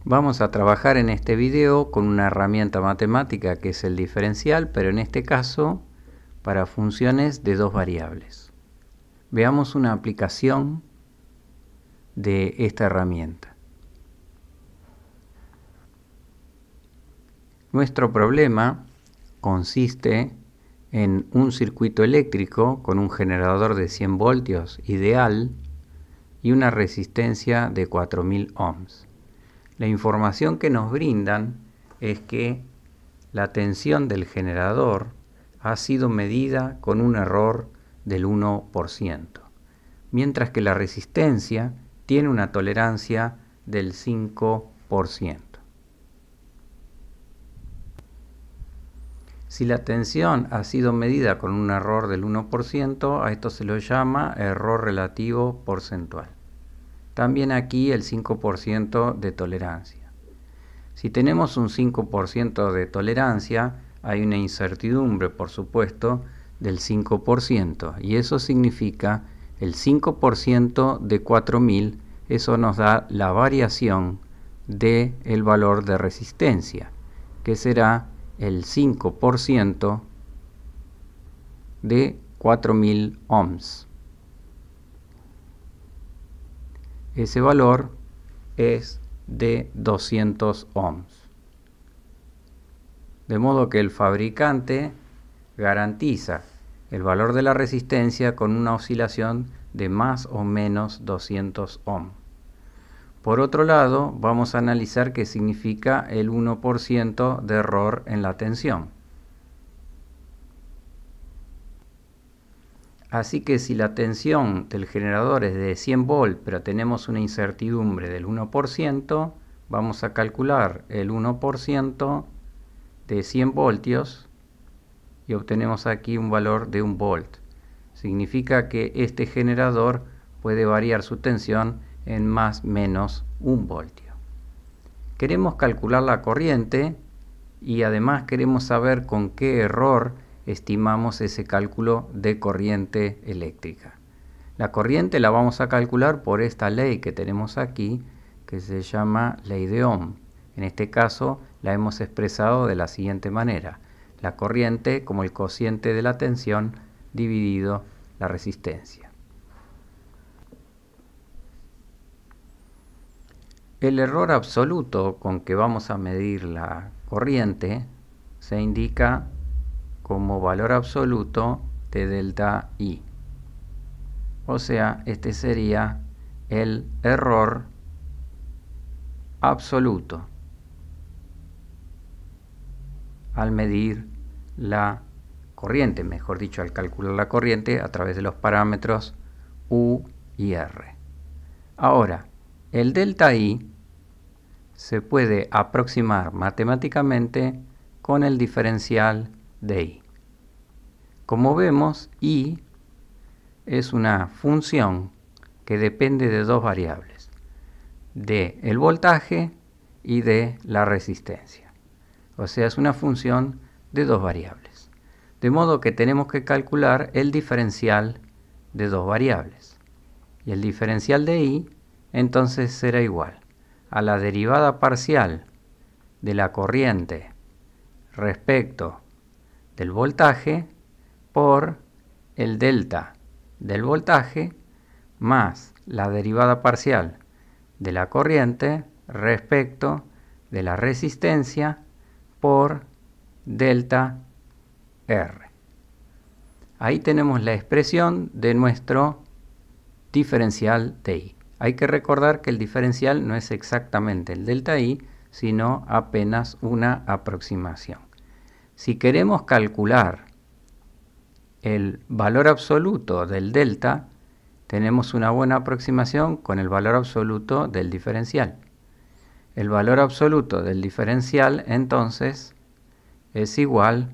Vamos a trabajar en este video con una herramienta matemática que es el diferencial, pero en este caso para funciones de dos variables. Veamos una aplicación de esta herramienta. Nuestro problema consiste en un circuito eléctrico con un generador de 100 voltios ideal y una resistencia de 4000 ohms. La información que nos brindan es que la tensión del generador ha sido medida con un error del 1%, mientras que la resistencia tiene una tolerancia del 5%. Si la tensión ha sido medida con un error del 1%, a esto se lo llama error relativo porcentual. También aquí el 5% de tolerancia. Si tenemos un 5% de tolerancia, hay una incertidumbre, por supuesto, del 5%, y eso significa el 5% de 4000, eso nos da la variación del valor de resistencia, que será el 5% de 4000 ohms. Ese valor es de 200 ohms. De modo que el fabricante garantiza el valor de la resistencia con una oscilación de más o menos 200 ohms. Por otro lado, vamos a analizar qué significa el 1% de error en la tensión. Así que si la tensión del generador es de 100 volts, pero tenemos una incertidumbre del 1%, vamos a calcular el 1% de 100 voltios y obtenemos aquí un valor de 1 volt. Significa que este generador puede variar su tensión en más o menos 1 voltio. Queremos calcular la corriente y además queremos saber con qué error estimamos ese cálculo de corriente eléctrica. La corriente la vamos a calcular por esta ley que tenemos aquí, que se llama ley de Ohm. En este caso la hemos expresado de la siguiente manera: la corriente como el cociente de la tensión dividido la resistencia. El error absoluto con que vamos a medir la corriente se indica como valor absoluto de delta I. O sea, este sería el error absoluto al medir la corriente, mejor dicho, al calcular la corriente a través de los parámetros U y R. Ahora, el delta I se puede aproximar matemáticamente con el diferencial de I. Como vemos, I es una función que depende de dos variables, de el voltaje y de la resistencia. O sea, es una función de dos variables. De modo que tenemos que calcular el diferencial de dos variables. Y el diferencial de I entonces será igual a la derivada parcial de la corriente respecto del voltaje por el delta del voltaje más la derivada parcial de la corriente respecto de la resistencia por delta R. Ahí tenemos la expresión de nuestro diferencial de I. Hay que recordar que el diferencial no es exactamente el delta I, sino apenas una aproximación. Si queremos calcular el valor absoluto del delta, tenemos una buena aproximación con el valor absoluto del diferencial. El valor absoluto del diferencial, entonces, es igual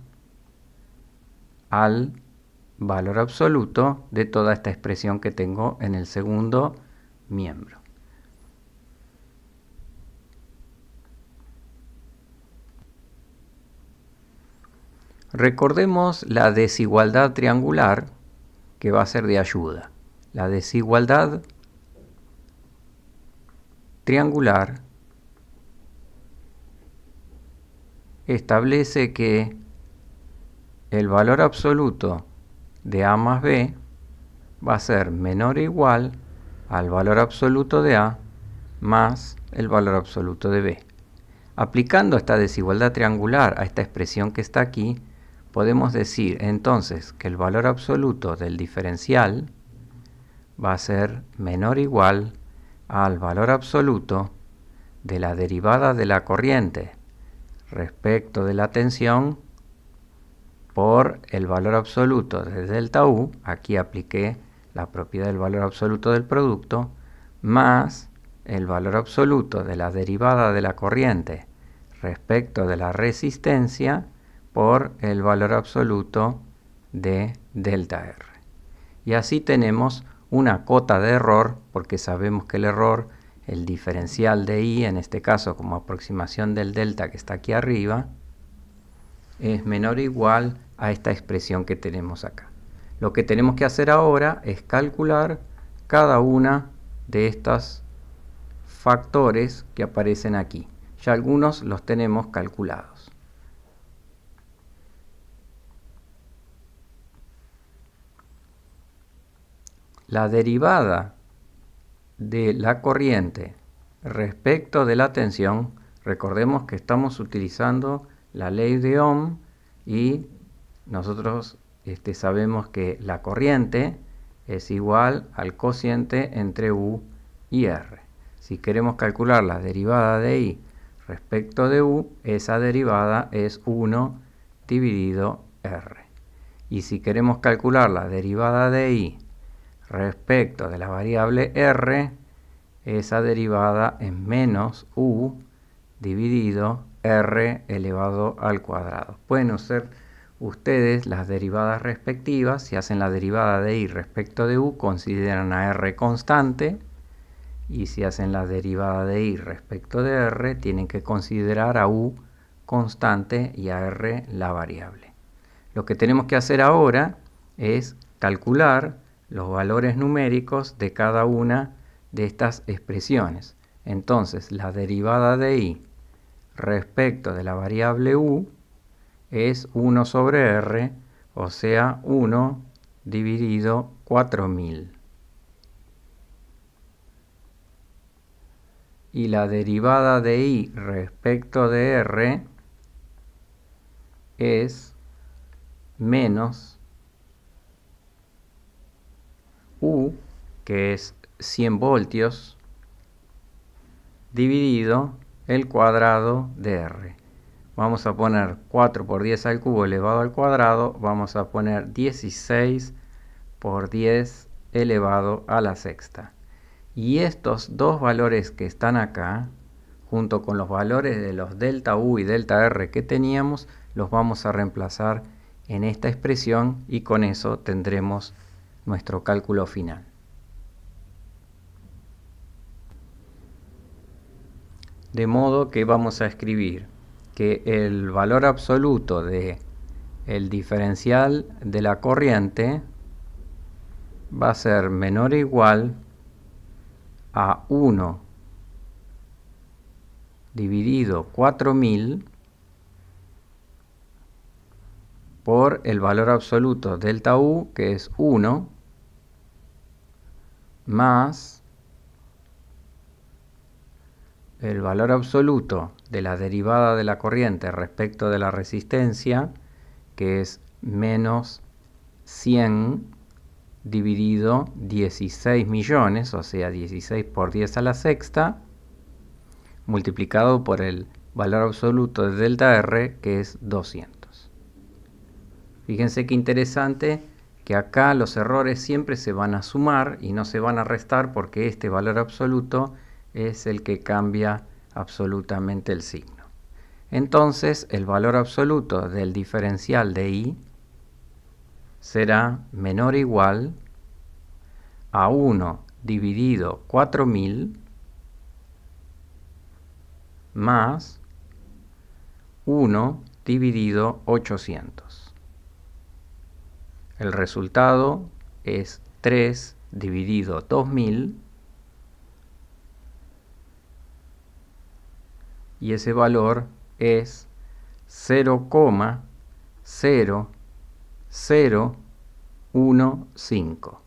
al valor absoluto de toda esta expresión que tengo en el segundo miembro. Recordemos la desigualdad triangular que va a ser de ayuda. La desigualdad triangular establece que el valor absoluto de A más B va a ser menor o igual al valor absoluto de A más el valor absoluto de B. Aplicando esta desigualdad triangular a esta expresión que está aquí, podemos decir entonces que el valor absoluto del diferencial va a ser menor o igual al valor absoluto de la derivada de la corriente respecto de la tensión por el valor absoluto de delta U, aquí apliqué la propiedad del valor absoluto del producto, más el valor absoluto de la derivada de la corriente respecto de la resistencia por el valor absoluto de delta R. Y así tenemos una cota de error, porque sabemos que el error, el diferencial de I, en este caso como aproximación del delta que está aquí arriba, es menor o igual a esta expresión que tenemos acá. Lo que tenemos que hacer ahora es calcular cada una de estos factores que aparecen aquí. Ya algunos los tenemos calculados. La derivada de la corriente respecto de la tensión, recordemos que estamos utilizando la ley de Ohm y nosotros sabemos que la corriente es igual al cociente entre U y R. Si queremos calcular la derivada de I respecto de U, esa derivada es 1 dividido R. Y si queremos calcular la derivada de I respecto de la variable R, esa derivada es menos U dividido R elevado al cuadrado. Pueden hacer ustedes las derivadas respectivas. Si hacen la derivada de I respecto de U, consideran a R constante. Y si hacen la derivada de I respecto de R, tienen que considerar a U constante y a R la variable. Lo que tenemos que hacer ahora es calcular los valores numéricos de cada una de estas expresiones. Entonces, la derivada de I respecto de la variable U es 1 sobre R, o sea, 1 dividido 4000. Y la derivada de I respecto de R es menos U, que es 100 voltios, dividido el cuadrado de R. Vamos a poner 4 por 10 al cubo elevado al cuadrado, vamos a poner 16 por 10 elevado a la sexta. Y estos dos valores que están acá, junto con los valores de los delta U y delta R que teníamos, los vamos a reemplazar en esta expresión y con eso tendremos nuestro cálculo final. De modo que vamos a escribir que el valor absoluto de el diferencial de la corriente va a ser menor o igual a 1 dividido 4000 por el valor absoluto delta U, que es 1, más el valor absoluto de la derivada de la corriente respecto de la resistencia, que es menos 100 dividido 16 millones, o sea, 16 por 10 a la sexta, multiplicado por el valor absoluto de delta R, que es 200. Fíjense qué interesante que acá los errores siempre se van a sumar y no se van a restar, porque este valor absoluto es el que cambia absolutamente el signo. Entonces, el valor absoluto del diferencial de I será menor o igual a 1 dividido 4000 más 1 dividido 800. El resultado es 3 dividido 2000 y ese valor es 0,0015.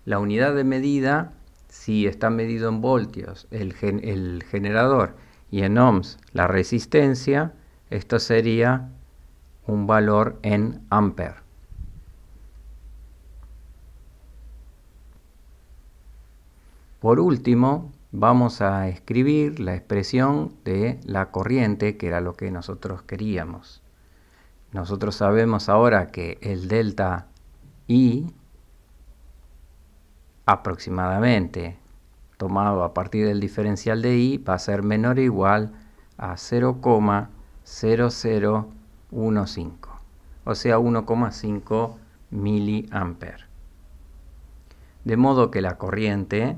La unidad de medida, si está medido en voltios el generador y en ohms la resistencia, esto sería un valor en ampere. Por último, vamos a escribir la expresión de la corriente, que era lo que nosotros queríamos. Nosotros sabemos ahora que el delta I, aproximadamente, tomado a partir del diferencial de I, va a ser menor o igual a 0,0015, o sea 1,5 miliamperes. De modo que la corriente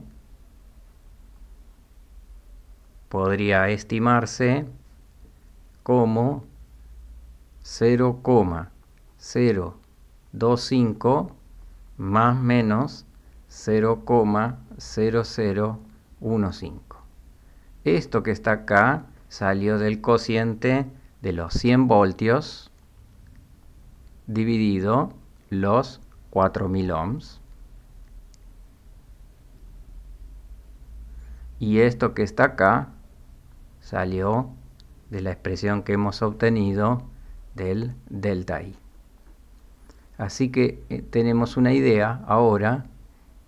podría estimarse como 0,025 más menos 0,0015. Esto que está acá salió del cociente de los 100 voltios dividido los 4000 ohms. Y esto que está acá salió de la expresión que hemos obtenido del delta I. Así que tenemos una idea ahora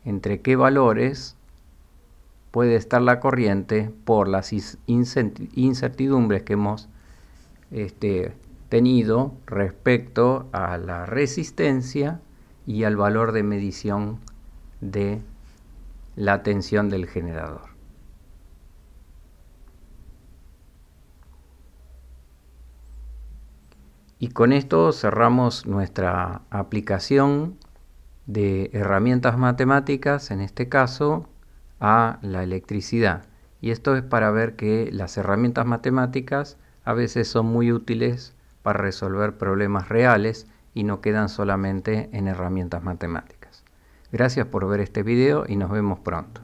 entre qué valores puede estar la corriente por las incertidumbres que hemos tenido respecto a la resistencia y al valor de medición de la tensión del generador. Y con esto cerramos nuestra aplicación de herramientas matemáticas, en este caso, a la electricidad. Y esto es para ver que las herramientas matemáticas a veces son muy útiles para resolver problemas reales y no quedan solamente en herramientas matemáticas. Gracias por ver este video y nos vemos pronto.